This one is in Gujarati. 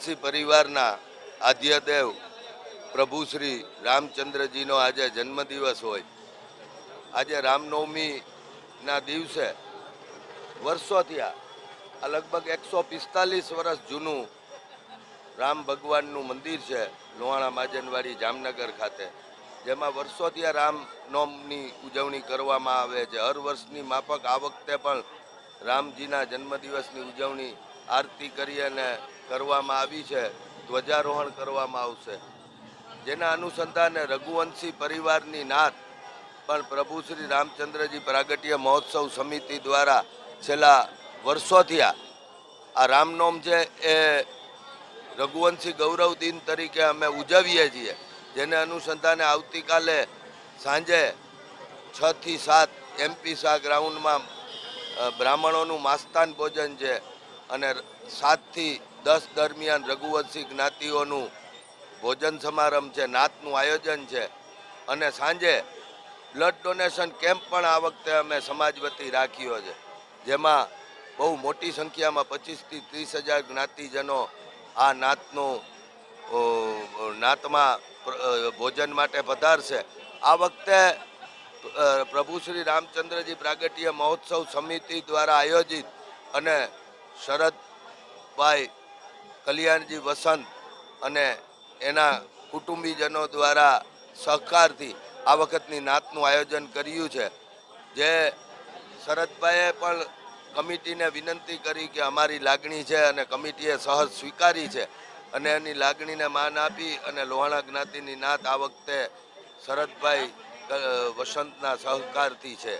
રઘુવંશી પરિવારના આદ્યદેવ પ્રભુ શ્રી રામચંદ્રજીનો આજે જન્મદિવસ હોય. આજે રામનવમીના દિવસે વર્ષોથી આ લગભગ 145 વર્ષ જૂનું રામ ભગવાનનું મંદિર છે લોહાણા માજનવાડી જામનગર ખાતે, જેમાં વર્ષોથી આ રામનવમીની ઉજવણી કરવામાં આવે છે. હર વર્ષની માફક આ વખતે પણ રામજીના જન્મદિવસની ઉજવણી આરતી કરી અને કરવામાં આવી છે. ધ્વજારોહણ કરવામાં આવશે, જેના અનુસંધાને રઘુવંશી પરિવારની નાત પણ પ્રભુ શ્રી રામચંદ્રજી પ્રાગટ્ય મહોત્સવ સમિતિ દ્વારા છેલ્લા વર્ષોથી આ રામનવમ છે એ રઘુવંશી ગૌરવ દિન તરીકે અમે ઉજવીએ છીએ. જેને અનુસંધાને આવતીકાલે સાંજે 6 થી 7 MP શાહ ગ્રાઉન્ડમાં બ્રાહ્મણોનું માસ્તાન ભોજન છે અને 7 થી 10 દરમિયાન રઘુવંશી જ્ઞાતિઓનું ભોજન સમારંભ છે, નાતનું આયોજન છે અને સાંજે બ્લડ ડોનેશન કેમ્પ પણ આ વખતે અમે સમાજ વતી રાખ્યો છે, જેમાં બહુ મોટી સંખ્યામાં 25 થી 30 હજાર જ્ઞાતિજનો આ નાતમાં ભોજન માટે પધારશે. આ વખતે પ્રભુ શ્રી રામચંદ્રજી પ્રાગટ્ય મહોત્સવ સમિતિ દ્વારા આયોજિત અને શરદભાઈ કલ્યાણજી વસંત અને એના કુટુંબીજનો દ્વારા સહકારથી આ વખતની નાતનું આયોજન કર્યું છે. જે શરદભાઈએ પણ કમિટીને વિનંતી કરી કે અમારી લાગણી છે અને કમિટીએ સહજ સ્વીકારી છે અને એની લાગણીને માન આપી અને લોહાણા જ્ઞાતિની નાત આ વખતે શરદભાઈ વસંતના સહકારથી છે.